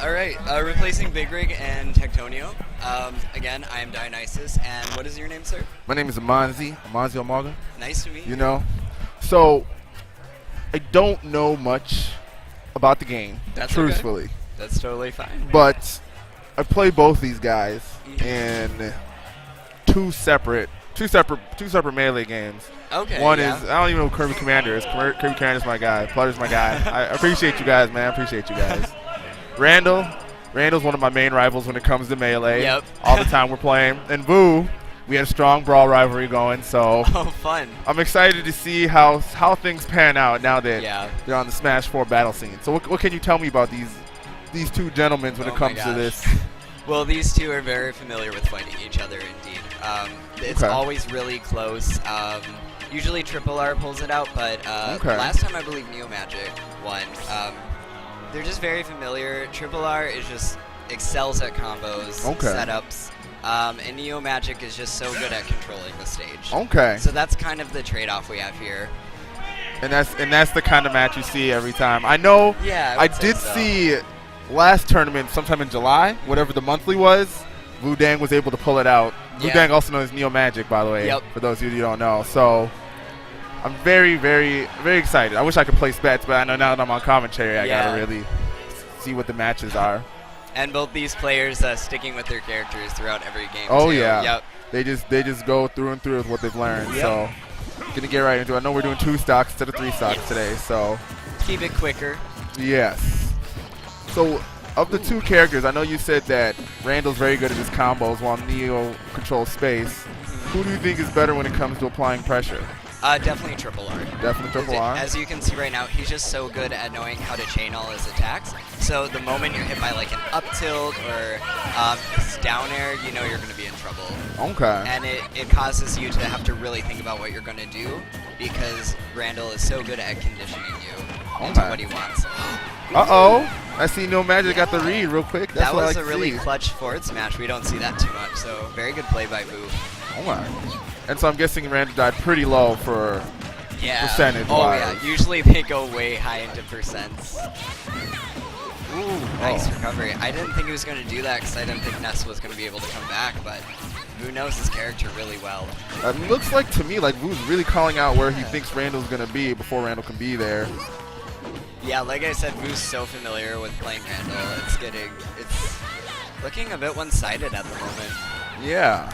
All right, replacing Big Rig and Tectonio. Again, I am Dionysus, and what is your name, sir? My name is Amanzi Omaga. Nice to meet you. You know, so I don't know much about the game, That's truthfully. Okay. That's totally fine. But I play both these guys in two separate melee games. Okay. One is, I don't even know who Kirby Commander is. Kirby Commander is my guy. Plutter's my guy. I appreciate you guys, man. I appreciate you guys. Randall's one of my main rivals when it comes to melee. Yep. All the time we're playing. And Vu, we had a strong brawl rivalry going, so Oh, fun. I'm excited to see how things pan out now that they're on the Sm4sh battle scene. So what can you tell me about these two gentlemen when it comes to this? Well, these two are very familiar with fighting each other, indeed. It's always really close. Usually Triple R pulls it out, but last time I believe neomadgic won. They're just very familiar. Triple R is just excels at combos, setups, and neomadgic is just so good at controlling the stage. Okay. So that's kind of the trade-off we have here. And that's the kind of match you see every time. I know. Yeah, I did see last tournament sometime in July, whatever the monthly was. Wudang was able to pull it out. Wudang also known as neomadgic, by the way, for those of you who don't know. So I'm very, very, very excited. I wish I could place bets, but I know now that I'm on commentary, I gotta really see what the matches are. And both these players sticking with their characters throughout every game. Oh too. yeah. Yep. They just go through and through with what they've learned. So gonna get right into it. I know we're doing 2 stocks instead of 3 stocks today, so keep it quicker. Yes. So of the 2 characters, I know you said that Randall's very good at his combos while Neo controls space. Who do you think is better when it comes to applying pressure? Definitely Triple R. Definitely Triple R? As you can see right now, he's just so good at knowing how to chain all his attacks. So the moment you're hit by like an up tilt or his down air, you know you're going to be in trouble. Okay. And it causes you to have to really think about what you're going to do because Randall is so good at conditioning you into what he wants. Uh-oh. I see neomadgic got the read real quick. That's that what was I a really see. clutch forward smash. We don't see that too much, so very good play by Vu. And so I'm guessing Randall died pretty low for percentage. Oh yeah, usually they go way high into percents. Ooh, nice recovery. I didn't think he was going to do that because I didn't think Ness was going to be able to come back, but Vu knows his character really well. It looks like to me like Vu's really calling out where he thinks Randall's going to be before Randall can be there. Yeah, like I said, Vu's so familiar with playing Randall. It's looking a bit one-sided at the moment. Yeah.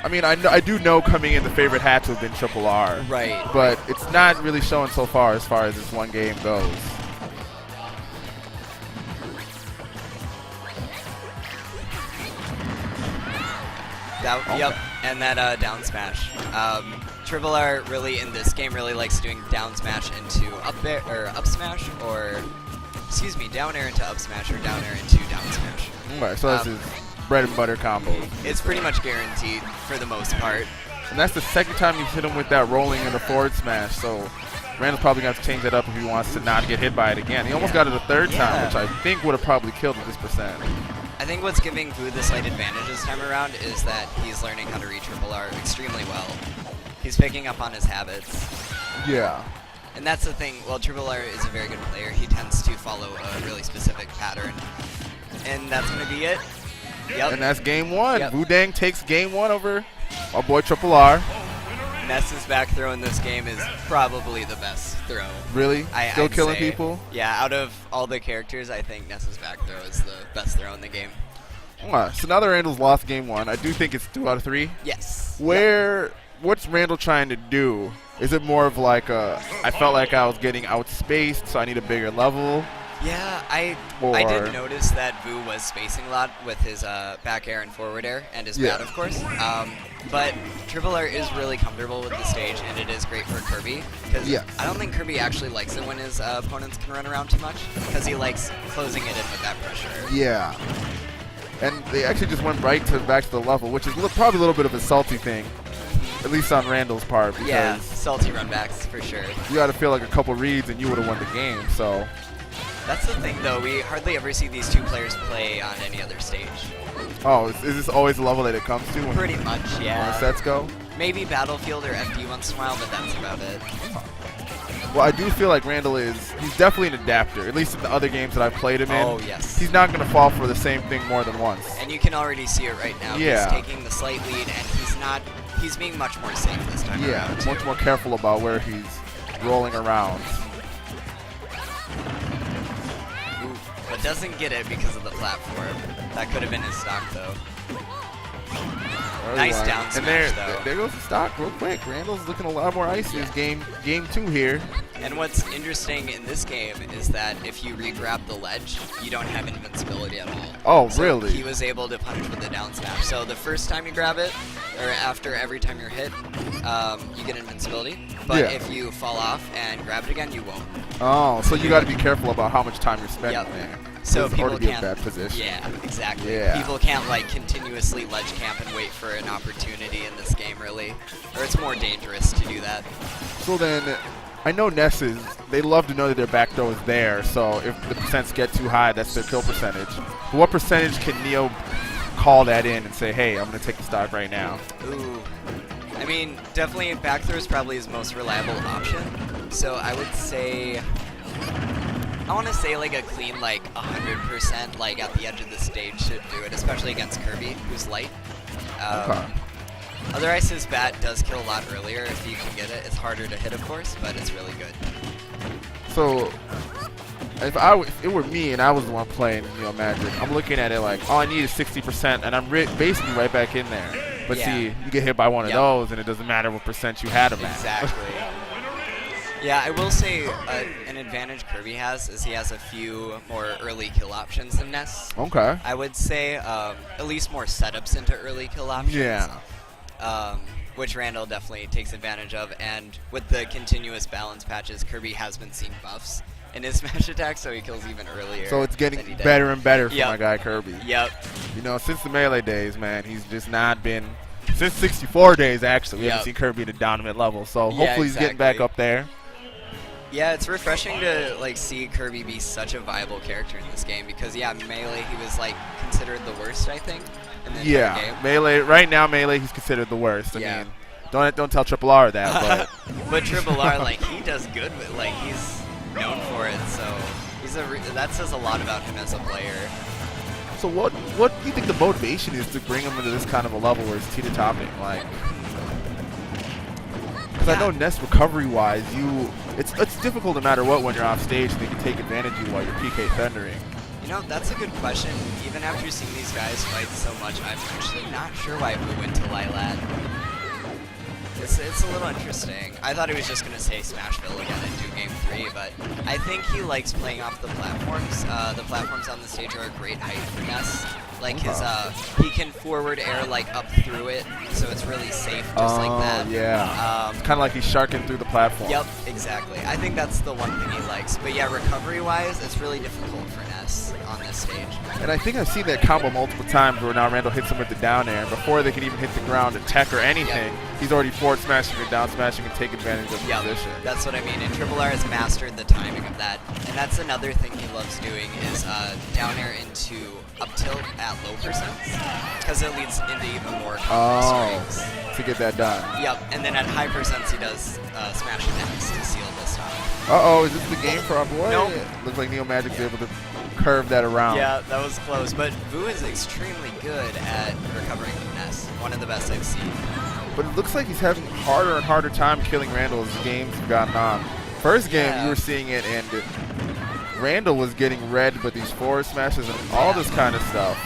I mean, I do know coming in the favorite had to have been Triple R. Right. But it's not really showing so far as this one game goes. Yep, and that down smash. Triple R really in this game really likes doing down smash into up smash, or excuse me, down air into up smash or down air into down smash. Right, so this is bread and butter combo. It's pretty much guaranteed for the most part. And that's the second time you've hit him with that rolling and the forward smash, so Randall's probably going to have to change that up if he wants to not get hit by it again. He almost got it a third time, which I think would have probably killed with this percent. I think what's giving Vu the slight advantage this time around is that he's learning how to read Triple R extremely well. He's picking up on his habits. Yeah. And that's the thing, while Triple R is a very good player, he tends to follow a really specific pattern. And that's going to be it. Yep. And that's game 1. Wudang takes game 1 over our boy Triple R. Ness's back throw in this game is probably the best throw. Really? Still killing people? Yeah, out of all the characters, I think Ness's back throw is the best throw in the game. So now that Randall's lost game 1, I do think it's 2 out of 3. Yes. What's Randall trying to do? Is it more of like I felt like I was getting outspaced, so I need a bigger level? Yeah, I did notice that Vu was spacing a lot with his back air and forward air, and his bat, of course. But Triple R is really comfortable with the stage, and it is great for Kirby. Because I don't think Kirby actually likes it when his opponents can run around too much, because he likes closing it in with that pressure. Yeah. And they actually just went back to the level, which is probably a little bit of a salty thing, at least on Randall's part. Because yeah, salty runbacks for sure. You got to feel like a couple reads and you would have won the game. So that's the thing, though. We hardly ever see these 2 players play on any other stage. Oh, is this always the level that it comes to? Pretty much, yeah. When the sets go? Maybe Battlefield or FD once in a while, but that's about it. Well, I do feel like Randall he's definitely an adapter, at least in the other games that I've played him in. Oh, yes. He's not going to fall for the same thing more than once. And you can already see it right now. Yeah. He's taking the slight lead, and he's being much more safe this time around. Yeah, much more careful about where he's rolling around. Ooh, but doesn't get it because of the platform. That could have been his stock, though. Nice down smash, though. There goes the stock real quick. Randall's looking a lot more icy this game 2 here. And what's interesting in this game is that if you re-grab the ledge, you don't have invincibility at all. Oh, so really? He was able to punish with the down smash. So the first time you grab it, or after every time you're hit, you get invincibility. But if you fall off and grab it again, you won't. Oh, so you got to be careful about how much time you're spending there. So people can't. Bad position. Yeah, exactly. Yeah. People can't like continuously ledge camp and wait for an opportunity in this game, really, or it's more dangerous to do that. So then, I know Ness they love to know that their back throw is there. So if the percents get too high, that's their kill percentage. But what percentage can Neo call that in and say, hey, I'm going to take the stock right now? Ooh. I mean, definitely back throw is probably his most reliable option. So I would say. I want to say like a clean like 100% like at the edge of the stage should do it, especially against Kirby, who's light. Otherwise his bat does kill a lot earlier if you can get it. It's harder to hit, of course, but it's really good. So if it were me and I was the one playing Neomadgic, I'm looking at it like, all I need is 60% and I'm basically right back in there. But see, you get hit by one of those and it doesn't matter what percent you had him at. Exactly. Yeah, I will say an advantage Kirby has is he has a few more early kill options than Ness. Okay. I would say at least more setups into early kill options. Yeah. Which Randall definitely takes advantage of. And with the continuous balance patches, Kirby has been seeing buffs in his smash attack, so he kills even earlier. So it's getting better and better for my guy Kirby. Yep. You know, since the Melee days, man, he's just not been... Since 64 days, actually, we haven't seen Kirby at a dominant level. So hopefully he's getting back up there. Yeah, it's refreshing to like see Kirby be such a viable character in this game because Melee he was like considered the worst, I think. In the entire game. Melee right now he's considered the worst. I mean, don't tell Triple R that, but Triple R like he does good with like he's known for it, so that says a lot about him as a player. So what do you think the motivation is to bring him into this kind of a level where it's teeter-topping? Like, because I know Ness recovery-wise, it's difficult no matter what when you're off stage. They can take advantage of you while you're PK fendering. You know, that's a good question. Even after seeing these guys fight so much, I'm actually not sure why we went to Lilat. It's a little interesting. I thought he was just going to say Smashville again and do Game 3, but I think he likes playing off the platforms. The platforms on the stage are a great height for Ness. Like he can forward air like up through it, so it's really safe just like that. Yeah. It's kind of like he's sharking through the platform. Yep, exactly. I think that's the one thing he likes. But yeah, recovery-wise, it's really difficult for Ness on this stage. And I think I've seen that combo multiple times where now Randall hits him with the down air, and before they can even hit the ground, attack or anything, he's already forward smashing or down smashing and take advantage of the position. That's what I mean. And Triple R has mastered the timing of that. And that's another thing he loves doing is down air into up tilt at low percents, because it leads into even more strikes. To get that done. Yep, and then at high percents he does smash attacks to seal this time. Is this the game for our boy? Nope. Looks like Neomagic's able to curve that around. Yeah, that was close, but Vu is extremely good at recovering from Ness. One of the best I've seen. But it looks like he's having harder and harder time killing Randall as the games have gotten on. First game you were seeing it and Randall was getting red, but these forward smashes and all this kind of stuff.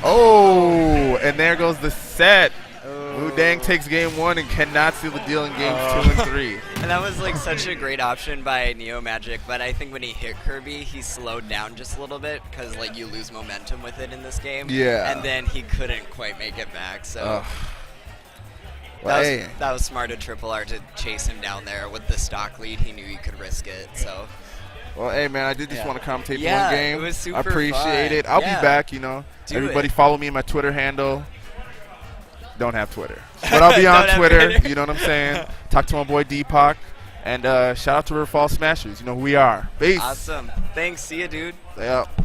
Oh, and there goes the set. Wudang takes game 1 and cannot seal the deal in games 2 and 3. And that was like such a great option by Neomadgic, but I think when he hit Kirby, he slowed down just a little bit because like you lose momentum with it in this game. Yeah. And then he couldn't quite make it back, so that was smart of Triple R to chase him down there with the stock lead. He knew he could risk it, so. Well, hey, man, I did just want to commentate one game. It was super I appreciate fun. it. I'll be back, you know. Everybody follow me on my Twitter handle. Don't have Twitter. But I'll be on Twitter, you know what I'm saying? Talk to my boy Deepak. And shout out to River Falls Smashers. You know who we are. Peace. Awesome. Thanks. See ya, dude. Yep.